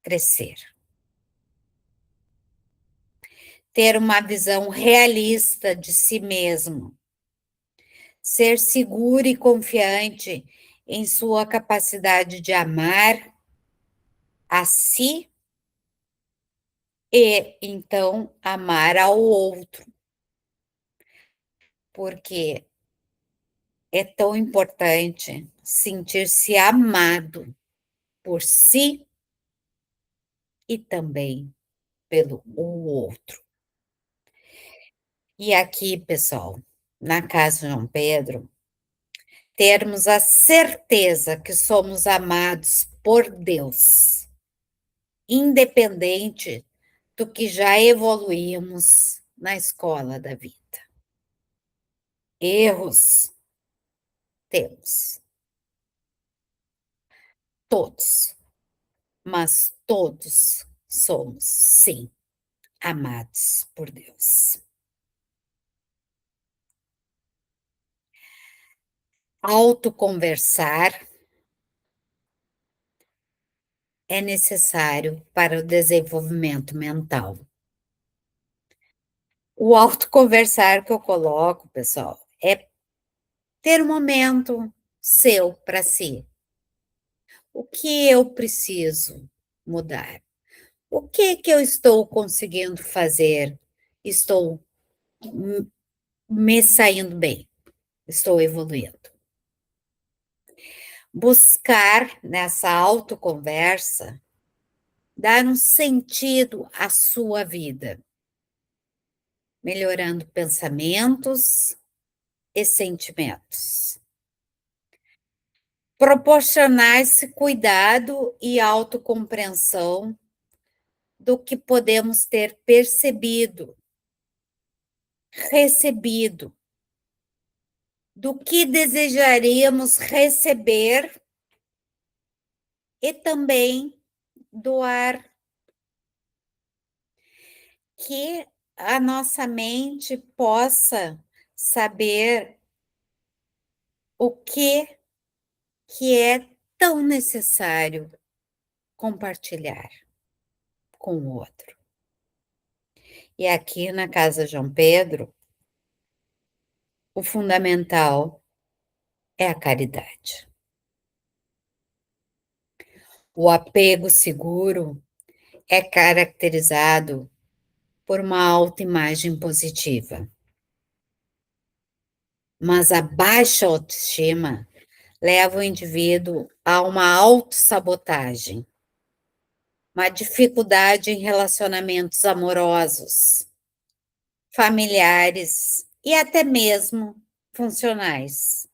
crescer. Ter uma visão realista de si mesmo, ser seguro e confiante em sua capacidade de amar a si e, então, amar ao outro. Porque é tão importante sentir-se amado por si e também pelo outro. E aqui, pessoal, na Casa João Pedro, termos a certeza que somos amados por Deus, independente do que já evoluímos na escola da vida. Erros temos, todos, mas todos somos, sim, amados por Deus. Autoconversar é necessário para o desenvolvimento mental. O autoconversar que eu coloco, pessoal, é ter um momento seu para si. O que eu preciso mudar? O que que eu estou conseguindo fazer? Estou me saindo bem, estou evoluindo. Buscar nessa autoconversa dar um sentido à sua vida, melhorando pensamentos e sentimentos. Proporcionar esse cuidado e autocompreensão do que podemos ter percebido, recebido, do que desejaríamos receber e também doar, que a nossa mente possa saber o que é tão necessário compartilhar com o outro. E aqui na Casa João Pedro, o fundamental é a caridade. O apego seguro é caracterizado por uma autoimagem positiva. Mas a baixa autoestima leva o indivíduo a uma autossabotagem, uma dificuldade em relacionamentos amorosos, familiares e até mesmo funcionais,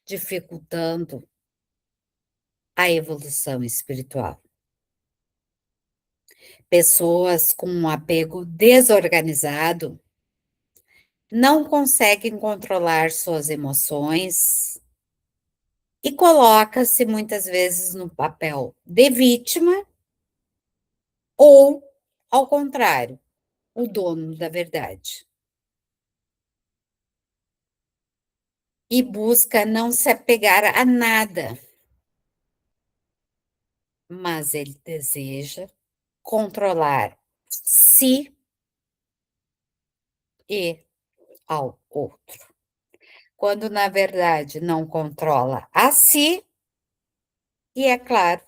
dificultando a evolução espiritual. Pessoas com um apego desorganizado não conseguem controlar suas emoções e coloca-se muitas vezes no papel de vítima ou, ao contrário, o dono da verdade. E busca não se apegar a nada, mas ele deseja controlar si e ao outro. Quando, na verdade, não controla a si, e é claro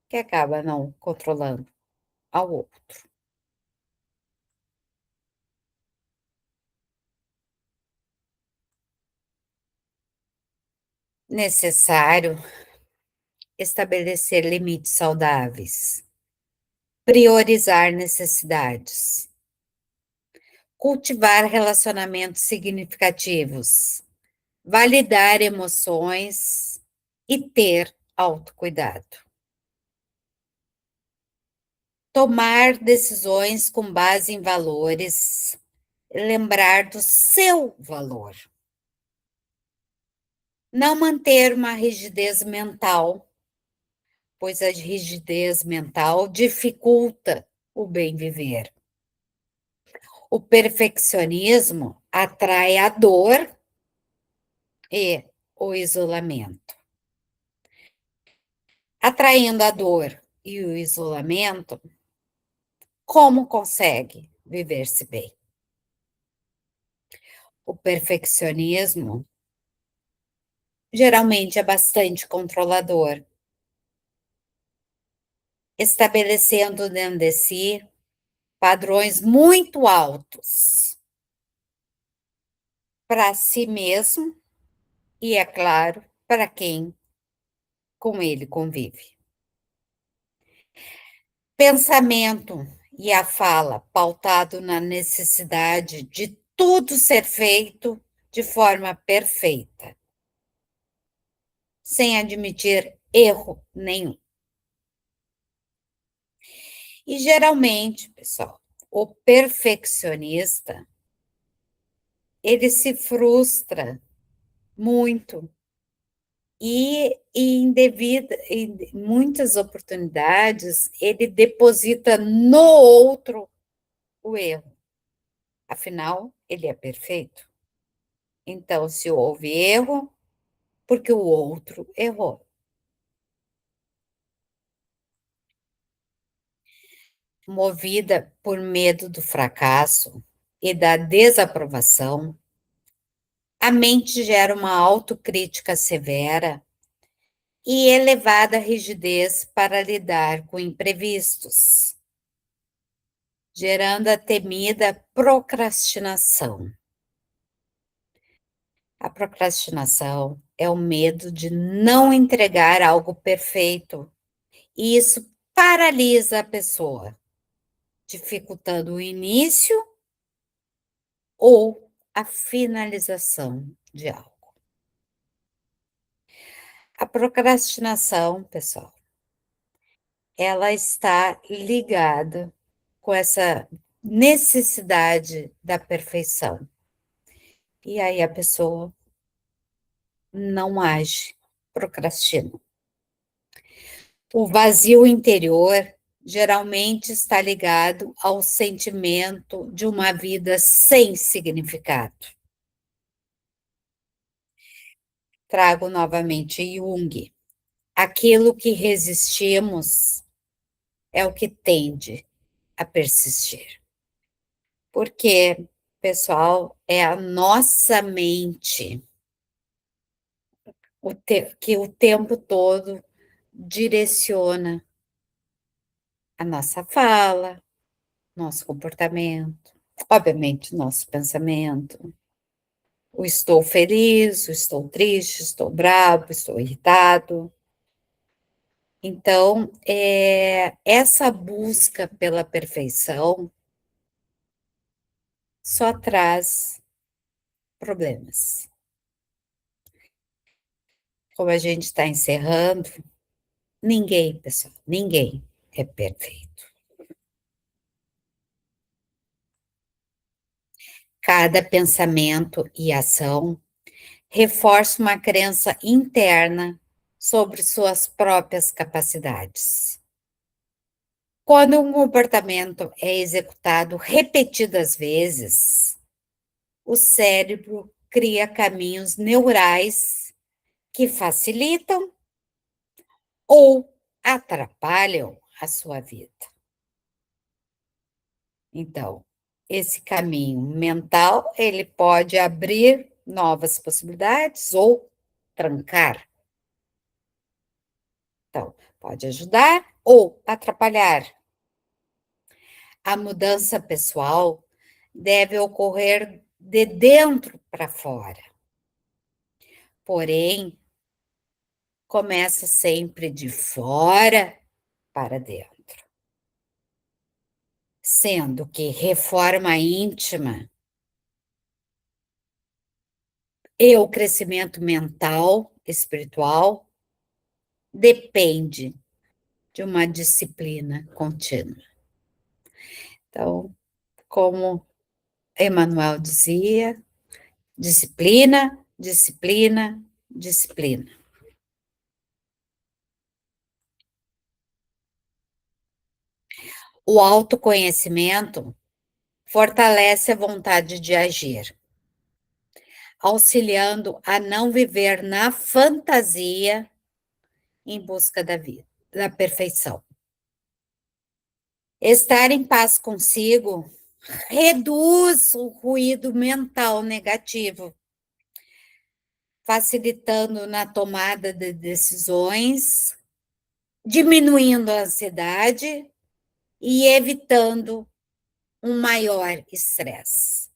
que acaba não controlando ao outro. Necessário estabelecer limites saudáveis, priorizar necessidades, cultivar relacionamentos significativos, validar emoções e ter autocuidado. Tomar decisões com base em valores, lembrar do seu valor. Não manter uma rigidez mental, pois a rigidez mental dificulta o bem viver. O perfeccionismo atrai a dor e o isolamento. Atraindo a dor e o isolamento, como consegue viver-se bem? O perfeccionismo geralmente é bastante controlador, estabelecendo dentro de si padrões muito altos para si mesmo e, é claro, para quem com ele convive. Pensamento e a fala pautado na necessidade de tudo ser feito de forma perfeita, sem admitir erro nenhum. E geralmente, pessoal, o perfeccionista, ele se frustra muito e em muitas oportunidades ele deposita no outro o erro. Afinal, ele é perfeito. Então, se houve erro, porque o outro errou. Movida por medo do fracasso e da desaprovação, a mente gera uma autocrítica severa e elevada rigidez para lidar com imprevistos, gerando a temida procrastinação. A procrastinação é o medo de não entregar algo perfeito, e isso paralisa a pessoa, dificultando o início ou a finalização de algo. A procrastinação, pessoal, ela está ligada com essa necessidade da perfeição. E aí a pessoa não age, procrastina. O vazio interior geralmente está ligado ao sentimento de uma vida sem significado. Trago novamente Jung. Aquilo que resistimos é o que tende a persistir. Porque, pessoal, é a nossa mente que o tempo todo direciona a nossa fala, nosso comportamento, obviamente, nosso pensamento. O estou feliz, o estou triste, estou bravo, estou irritado. Então, essa busca pela perfeição só traz problemas. Como a gente está encerrando, ninguém, pessoal, ninguém é perfeito. Cada pensamento e ação reforça uma crença interna sobre suas próprias capacidades. Quando um comportamento é executado repetidas vezes, o cérebro cria caminhos neurais que facilitam ou atrapalham a sua vida. Então, esse caminho mental, ele pode abrir novas possibilidades ou trancar. Então, pode ajudar ou atrapalhar. A mudança pessoal deve ocorrer de dentro para fora. Porém, começa sempre de fora para dentro. Sendo que reforma íntima e o crescimento mental, espiritual, depende de uma disciplina contínua. Então, como Emmanuel dizia, disciplina, disciplina, disciplina. O autoconhecimento fortalece a vontade de agir, auxiliando a não viver na fantasia em busca da vida, da perfeição. Estar em paz consigo reduz o ruído mental negativo, facilitando na tomada de decisões, diminuindo a ansiedade e evitando um maior estresse.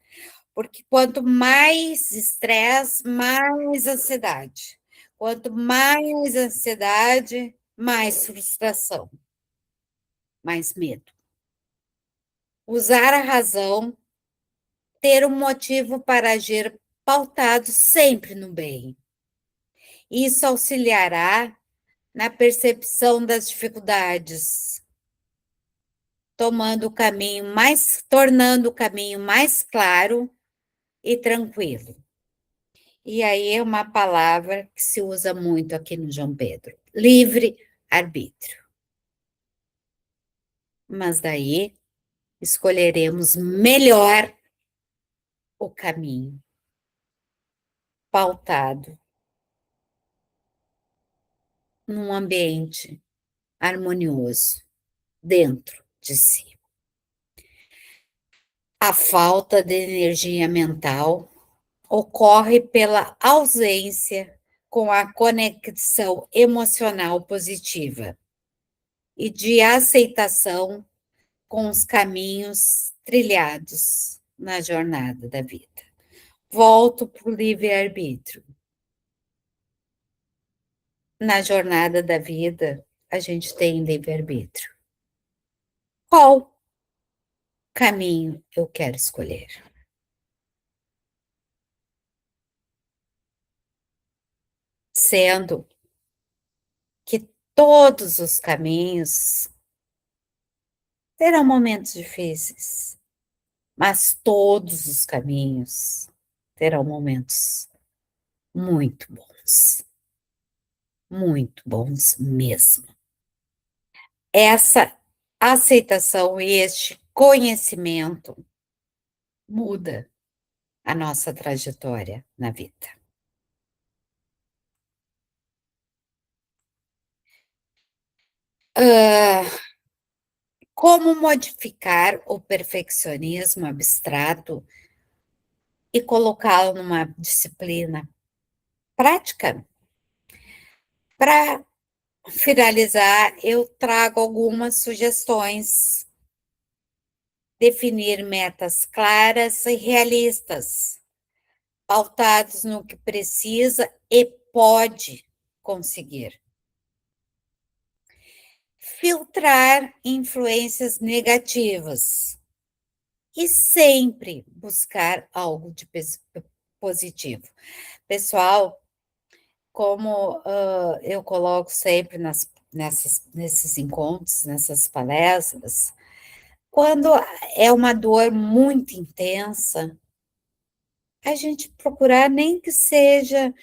Porque quanto mais estresse, mais ansiedade. Quanto mais ansiedade, mais frustração, mais medo. Usar a razão, ter um motivo para agir pautado sempre no bem. Isso auxiliará na percepção das dificuldades, tornando o caminho mais claro e tranquilo. E aí é uma palavra que se usa muito aqui no João Pedro: livre-arbítrio. Mas daí escolheremos melhor o caminho, pautado num ambiente harmonioso dentro de si. A falta de energia mental ocorre pela ausência com a conexão emocional positiva e de aceitação com os caminhos trilhados na jornada da vida. Volto para o livre-arbítrio. Na jornada da vida, a gente tem livre-arbítrio. Qual caminho eu quero escolher? Sendo que todos os caminhos terão momentos difíceis, mas todos os caminhos terão momentos muito bons mesmo. Essa aceitação e este conhecimento muda a nossa trajetória na vida. Como modificar o perfeccionismo abstrato e colocá-lo numa disciplina prática? Para finalizar, eu trago algumas sugestões. Definir metas claras e realistas, pautados no que precisa e pode conseguir. Filtrar influências negativas e sempre buscar algo de positivo. Pessoal, como eu coloco sempre nesses encontros, nessas palestras, quando é uma dor muito intensa, a gente procurar nem que seja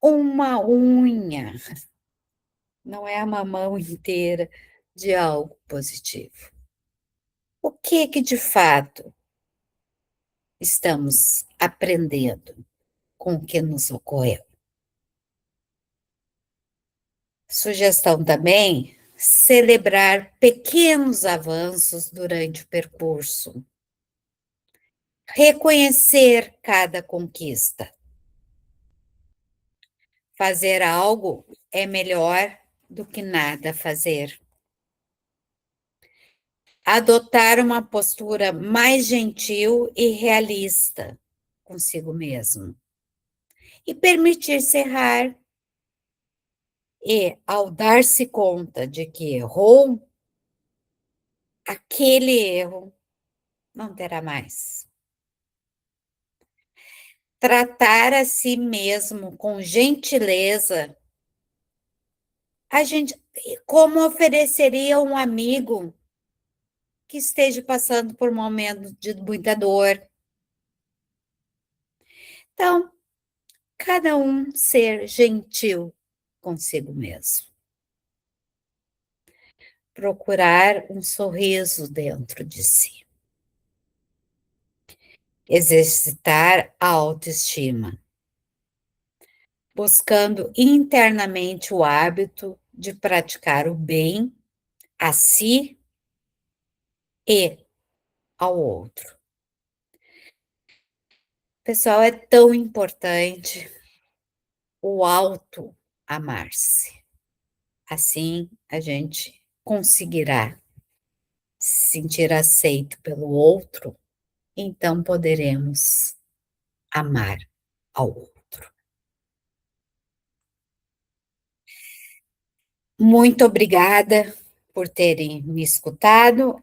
uma unha, não é uma mão inteira de algo positivo. O que de fato estamos aprendendo com o que nos ocorreu? Sugestão também, celebrar pequenos avanços durante o percurso. Reconhecer cada conquista. Fazer algo é melhor do que nada fazer. Adotar uma postura mais gentil e realista consigo mesmo. E permitir-se errar. E, ao dar-se conta de que errou, aquele erro não terá mais. Tratar a si mesmo com gentileza, a gente, como ofereceria um amigo que esteja passando por um momento de muita dor. Então, cada um ser gentil consigo mesmo. Procurar um sorriso dentro de si. Exercitar a autoestima. Buscando internamente o hábito de praticar o bem a si e ao outro. Pessoal, é tão importante o auto-amar-se. Assim, a gente conseguirá se sentir aceito pelo outro, então poderemos amar ao outro. Muito obrigada por terem me escutado